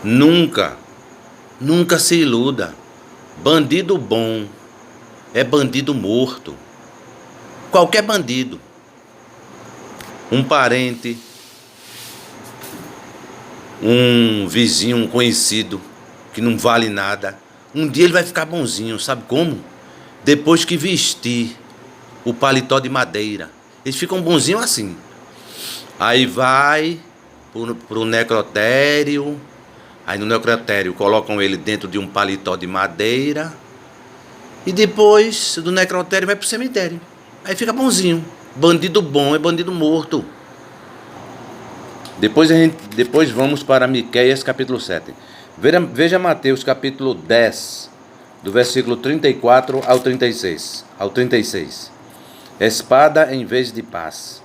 Nunca, nunca se iluda. Bandido bom é bandido morto. Qualquer bandido. Um parente, um vizinho, um conhecido que não vale nada. Um dia ele vai ficar bonzinho, sabe como? Depois que vestir o paletó de madeira. Eles ficam bonzinhos assim. Aí vai pro necrotério. Aí no necrotério colocam ele dentro de um paletó de madeira. E depois do necrotério vai pro cemitério. Aí fica bonzinho. Bandido bom é bandido morto. Depois vamos para Miqueias capítulo 7. Veja Mateus capítulo 10, do versículo 34 ao 36. Espada em vez de paz.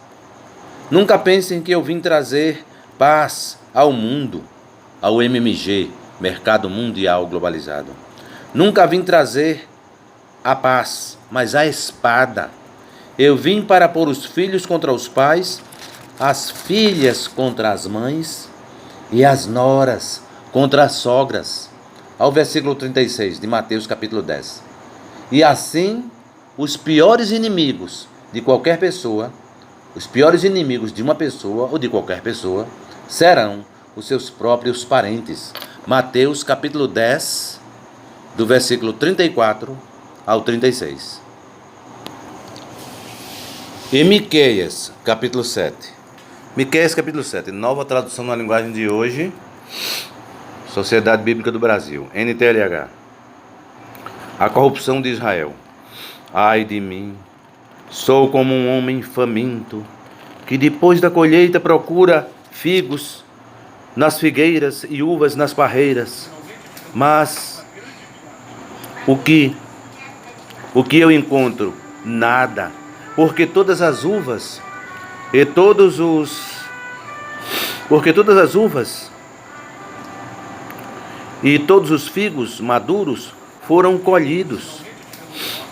Nunca pensem que eu vim trazer paz ao mundo, ao MMG, Mercado Mundial Globalizado. Nunca vim trazer a paz, mas a espada. Eu vim para pôr os filhos contra os pais, as filhas contra as mães e as noras contra as sogras. Ao versículo 36 de Mateus capítulo 10. E assim, os piores inimigos de qualquer pessoa, os piores inimigos de uma pessoa ou de qualquer pessoa, serão os seus próprios parentes. Mateus capítulo 10, do versículo 34 ao 36. E Miqueias capítulo 7. Miqueias capítulo 7, nova tradução na linguagem de hoje, Sociedade Bíblica do Brasil, NTLH. A corrupção de Israel. Ai de mim, sou como um homem faminto, que depois da colheita procura figos nas figueiras e uvas nas parreiras. Mas o que eu encontro? Nada, porque todas as uvas e todos os figos maduros foram colhidos.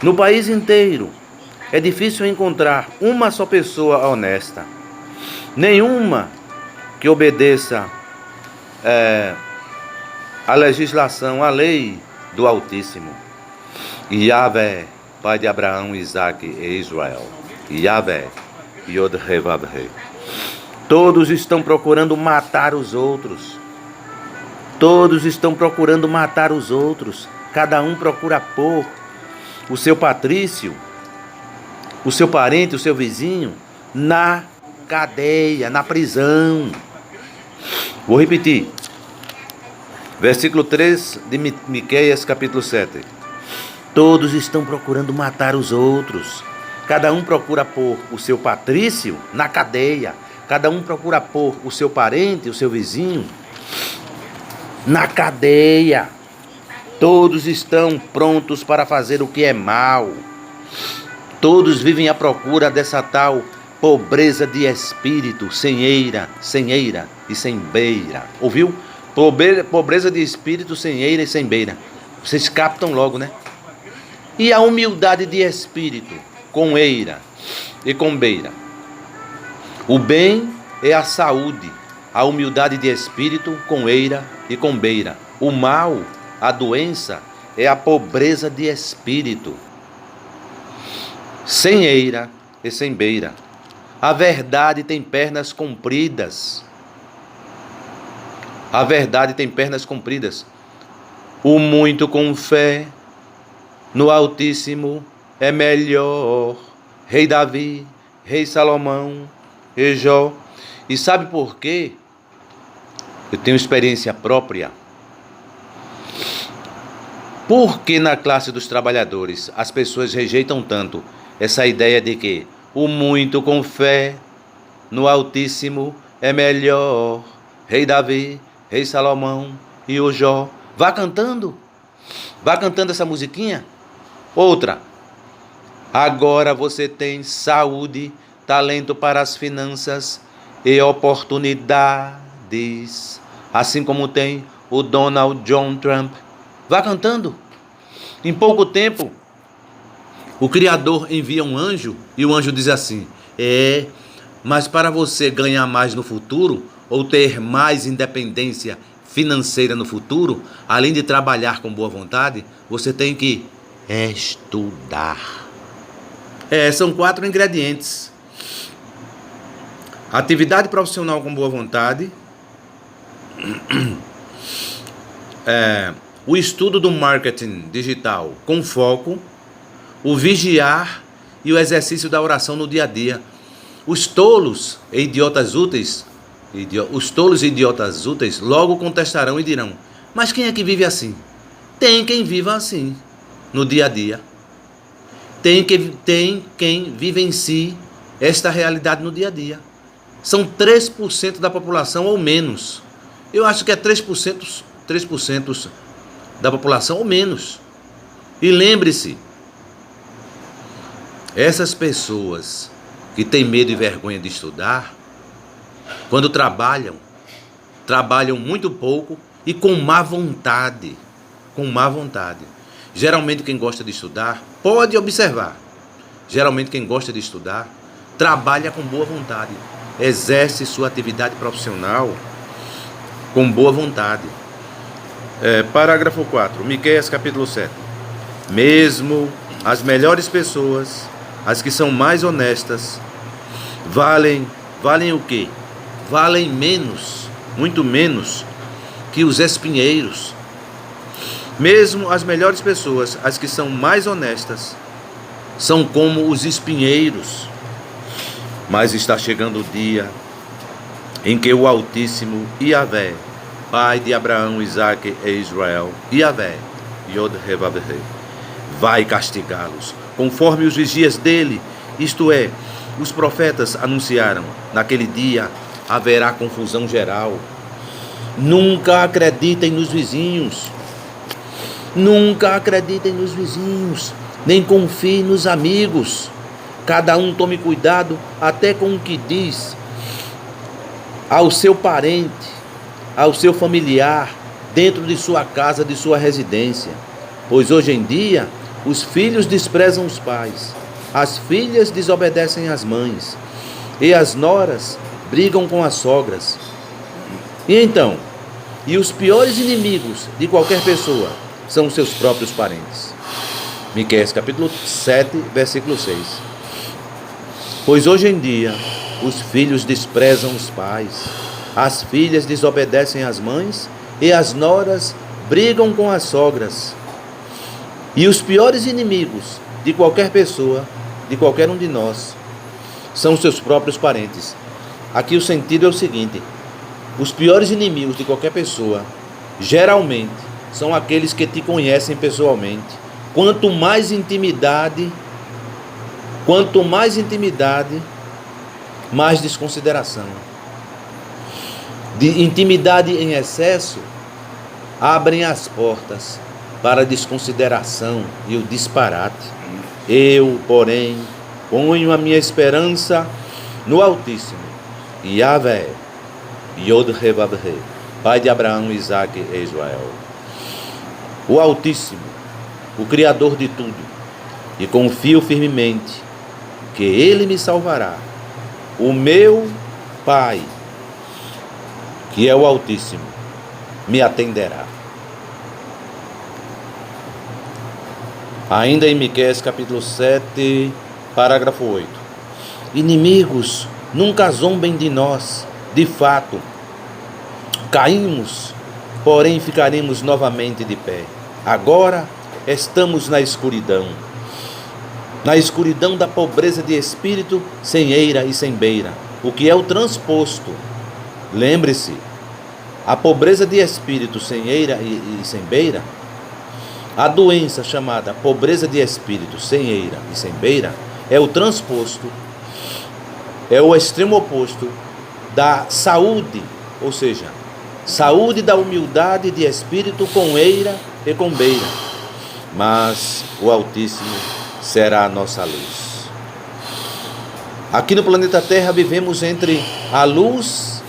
No país inteiro é difícil encontrar uma só pessoa honesta, nenhuma que obedeça a legislação, a lei do Altíssimo. Yahvé, pai de Abraão, Isaque e Israel. Yahvé, Yod-Heh-Vav-Heh. Todos estão procurando matar os outros. Todos estão procurando matar os outros. Cada um procura pôr o seu patrício, o seu parente, o seu vizinho, na cadeia, na prisão. Vou repetir. Versículo 3 de Miqueias, capítulo 7. Todos estão procurando matar os outros. Cada um procura pôr o seu patrício na cadeia. Cada um procura pôr o seu parente, o seu vizinho, na cadeia. Todos estão prontos para fazer o que é mal. Todos vivem à procura dessa tal pobreza de espírito, sem eira e sem beira. Ouviu? Pobreza de espírito, sem eira e sem beira. Vocês captam logo, né? E a humildade de espírito, com eira e com beira. O bem é a saúde, a humildade de espírito, com eira e com beira. O mal, a doença, é a pobreza de espírito, sem eira e sem beira. A verdade tem pernas compridas. A verdade tem pernas compridas. O muito com fé no Altíssimo é melhor. Rei Davi, Rei Salomão e Jó. E sabe por quê? Eu tenho experiência própria. Por que na classe dos trabalhadores as pessoas rejeitam tanto essa ideia de que o muito com fé no Altíssimo é melhor? Rei Davi, Rei Salomão e o Jó. Vá cantando essa musiquinha. Outra. Agora você tem saúde, talento para as finanças e oportunidades, assim como tem o Donald John Trump. Vá cantando. Em pouco tempo, o Criador envia um anjo e o anjo diz assim: mas para você ganhar mais no futuro ou ter mais independência financeira no futuro, além de trabalhar com boa vontade, você tem que estudar. São 4 ingredientes: atividade profissional com boa vontade, o estudo do marketing digital com foco, o vigiar e o exercício da oração no dia a dia. Os tolos e idiotas úteis logo contestarão e dirão: mas quem é que vive assim? Tem quem viva assim no dia a dia. Tem quem vivencie esta realidade no dia a dia. São 3% da população ou menos. Eu acho que é 3% da população ou menos. E lembre-se, essas pessoas que têm medo e vergonha de estudar, quando trabalham muito pouco e com má vontade. Geralmente quem gosta de estudar, pode observar, geralmente quem gosta de estudar, trabalha com boa vontade, exerce sua atividade profissional com boa vontade. Parágrafo 4, Miqueias capítulo 7. Mesmo as melhores pessoas, as que são mais honestas, valem o quê? Valem menos, muito menos que os espinheiros. Mesmo as melhores pessoas, as que são mais honestas, são como os espinheiros. Mas está chegando o dia em que o Altíssimo, Yahvé, Pai de Abraão, Isaque e Israel, Yahvé, Yod-Heh-Vav-Heh, vai castigá-los, conforme os vigias dele, isto é, os profetas anunciaram. Naquele dia haverá confusão geral. Nunca acreditem nos vizinhos. Nunca acreditem nos vizinhos, nem confiem nos amigos. Cada um tome cuidado até com o que diz ao seu parente, ao seu familiar, dentro de sua casa, de sua residência. Pois hoje em dia, os filhos desprezam os pais, as filhas desobedecem às mães, e as noras brigam com as sogras. E então, os piores inimigos de qualquer pessoa são os seus próprios parentes. Miqueias capítulo 7, versículo 6. Pois hoje em dia, os filhos desprezam os pais, as filhas desobedecem às mães, e as noras brigam com as sogras. E os piores inimigos de qualquer pessoa, de qualquer um de nós, são os seus próprios parentes. Aqui o sentido é o seguinte: os piores inimigos de qualquer pessoa, geralmente, são aqueles que te conhecem pessoalmente. Quanto mais intimidade, mais desconsideração. De intimidade em excesso abrem as portas para a desconsideração e o disparate. Eu, porém, ponho a minha esperança no Altíssimo, Yahvé, Yod-Heh-Vav-Heh, Pai de Abraão, Isaque e Israel. O Altíssimo, o Criador de tudo, e confio firmemente que Ele me salvará. O meu Pai, que é o Altíssimo, me atenderá. Ainda em Miqueias capítulo 7, parágrafo 8. Inimigos, nunca zombem de nós. De fato, caímos, porém ficaremos novamente de pé. Agora estamos na escuridão da pobreza de espírito, sem eira e sem beira, o que é o transposto. Lembre-se, a pobreza de espírito sem eira e sem beira, a doença chamada pobreza de espírito sem eira e sem beira, é o transposto, é o extremo oposto da saúde, ou seja, saúde da humildade de espírito com eira e com beira. Mas o Altíssimo será a nossa luz. Aqui no planeta Terra vivemos entre a luz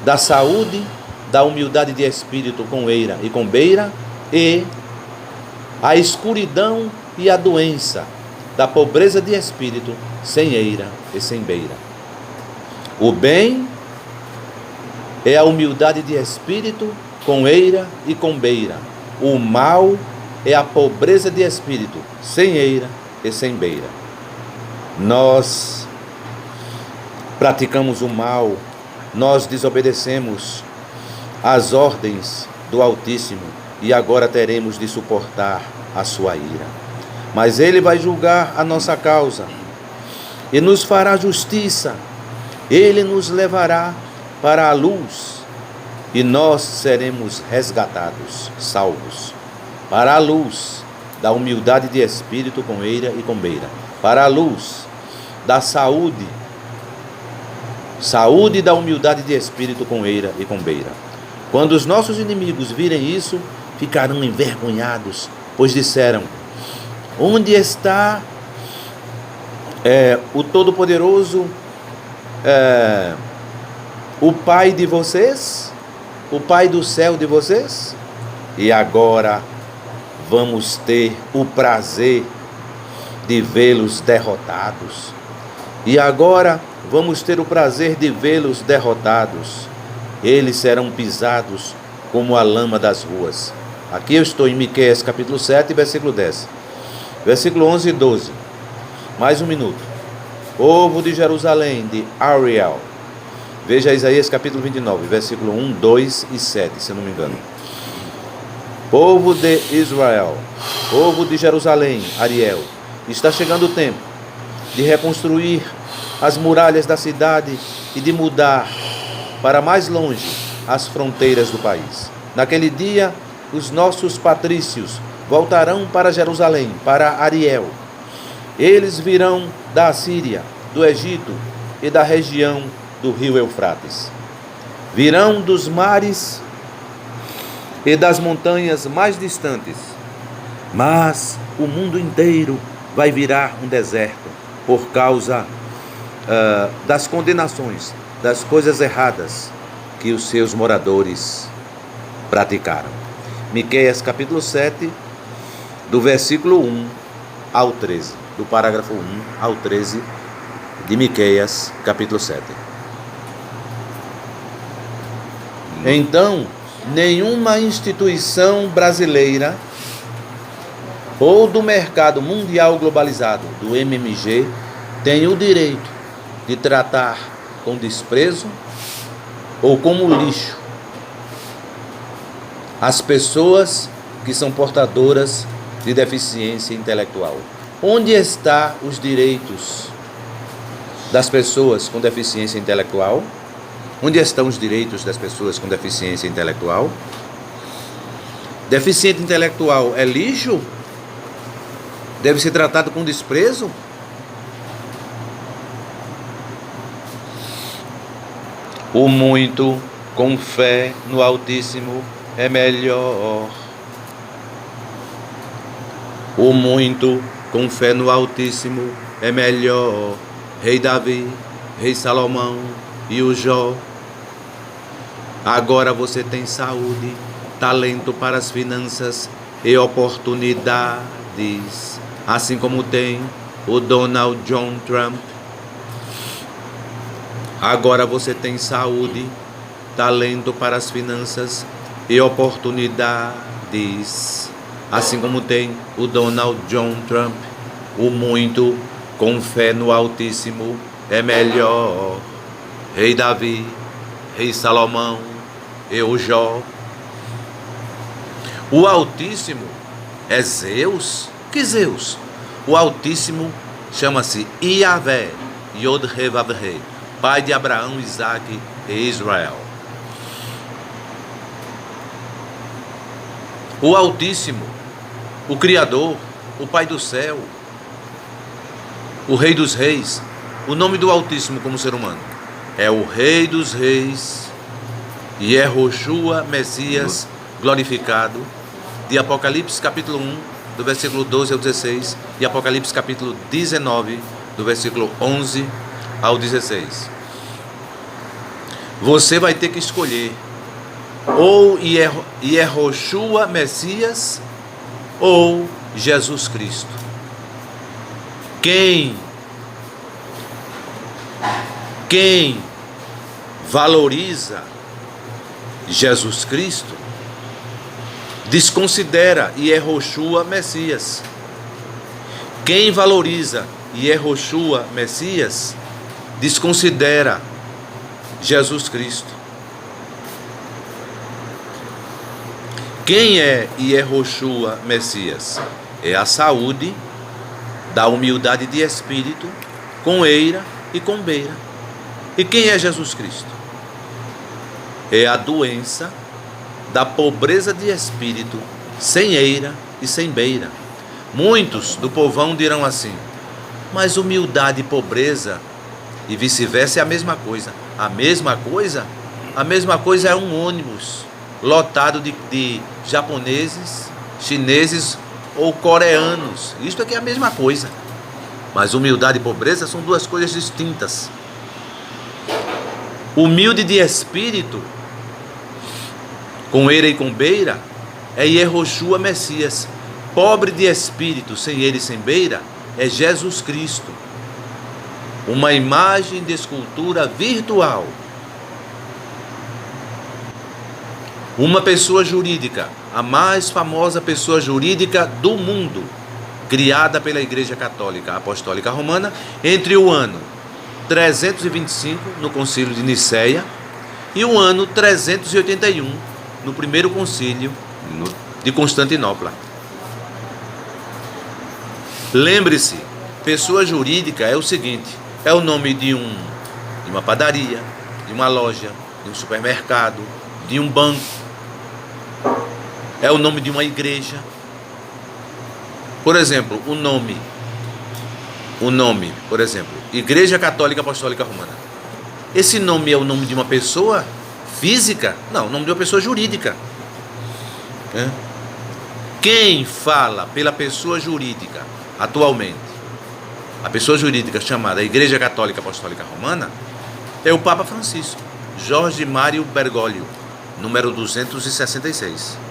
da saúde, da humildade de espírito com eira e com beira, e a escuridão e a doença da pobreza de espírito sem eira e sem beira. O bem é a humildade de espírito com eira e com beira. O mal é a pobreza de espírito, sem eira e sem beira. Nós praticamos o mal, nós desobedecemos às ordens do Altíssimo e agora teremos de suportar a sua ira. Mas Ele vai julgar a nossa causa e nos fará justiça. Ele nos levará para a luz e nós seremos resgatados, salvos, para a luz da humildade de espírito com eira e com beira, para a luz da saúde da humildade de espírito com eira e com beira. Quando os nossos inimigos virem isso, ficarão envergonhados, pois disseram: onde está o Todo-Poderoso, o Pai de vocês, o Pai do céu de vocês? E agora vamos ter o prazer de vê-los derrotados. E agora vamos ter o prazer de vê-los derrotados. Eles serão pisados como a lama das ruas. Aqui eu estou em Miqueias capítulo 7, versículo 10. Versículo 11 e 12. Mais um minuto. Povo de Jerusalém, de Ariel. Veja Isaías capítulo 29, versículo 1, 2 e 7, se eu não me engano. Povo de Israel, povo de Jerusalém, Ariel. Está chegando o tempo de reconstruir as muralhas da cidade e de mudar para mais longe as fronteiras do país. Naquele dia, os nossos patrícios voltarão para Jerusalém, para Ariel. Eles virão da Assíria, do Egito e da região do rio Eufrates. Virão dos mares e das montanhas mais distantes. Mas o mundo inteiro vai virar um deserto por causa das condenações, das coisas erradas que os seus moradores praticaram. Miqueias capítulo 7, do versículo 1 ao 13, do parágrafo 1 ao 13 de Miqueias capítulo 7. Então, nenhuma instituição brasileira ou do mercado mundial globalizado, do MMG, tem o direito de tratar com desprezo ou como lixo as pessoas que são portadoras de deficiência intelectual. Onde estão os direitos das pessoas com deficiência intelectual? Onde estão os direitos das pessoas com deficiência intelectual? Deficiente intelectual é lixo? Deve ser tratado com desprezo? O muito com fé no Altíssimo é melhor. O muito com fé no Altíssimo é melhor. Rei Davi, Rei Salomão e o Jó. Agora você tem saúde, talento para as finanças e oportunidades, assim como tem o Donald John Trump. Agora você tem saúde, talento para as finanças e oportunidades, assim como tem o Donald John Trump. O muito com fé no Altíssimo é melhor. Rei Davi, Rei Salomão e o Jó. O Altíssimo é Zeus? Que Zeus? O Altíssimo chama-se Yahvé, Yod-Heh-Vav-Heh, Pai de Abraão, Isaque e Israel. O Altíssimo, o Criador, o Pai do céu, o Rei dos Reis. O nome do Altíssimo como ser humano é o Rei dos Reis, Yehoshua, Messias glorificado, de Apocalipse capítulo 1, do versículo 12 ao 16, e Apocalipse capítulo 19, do versículo 11 ao 16. Você vai ter que escolher ou Yehoshua, Messias, ou Jesus Cristo. Quem valoriza Jesus Cristo, desconsidera Yehoshua Messias. Quem valoriza Yehoshua Messias, desconsidera Jesus Cristo. Quem é Yehoshua Messias? É a saúde da humildade de espírito, com eira e com beira. E quem é Jesus Cristo? É a doença da pobreza de espírito, sem eira e sem beira. Muitos do povão dirão assim: mas humildade e pobreza e vice-versa é a mesma coisa. A mesma coisa? A mesma coisa é um ônibus lotado de japoneses, chineses ou coreanos. Isto aqui é a mesma coisa. Mas humildade e pobreza são duas coisas distintas. Humilde de espírito, com eira e com beira, é Yehoshua Messias. Pobre de espírito, sem eira e sem beira, é Jesus Cristo. Uma imagem de escultura virtual. Uma pessoa jurídica, a mais famosa pessoa jurídica do mundo, criada pela Igreja Católica Apostólica Romana entre o ano 325, no Concílio de Nicéia, e o ano 381, no primeiro concílio de Constantinopla. Lembre-se, pessoa jurídica é o seguinte: é o nome de uma padaria, de uma loja, de um supermercado, de um banco. É o nome de uma igreja. Por exemplo, o nome, por exemplo, Igreja Católica Apostólica Romana. Esse nome é o nome de uma pessoa física? Não, o nome de uma pessoa jurídica. Quem fala pela pessoa jurídica atualmente, a pessoa jurídica chamada Igreja Católica Apostólica Romana, é o Papa Francisco, Jorge Mário Bergoglio, número 266.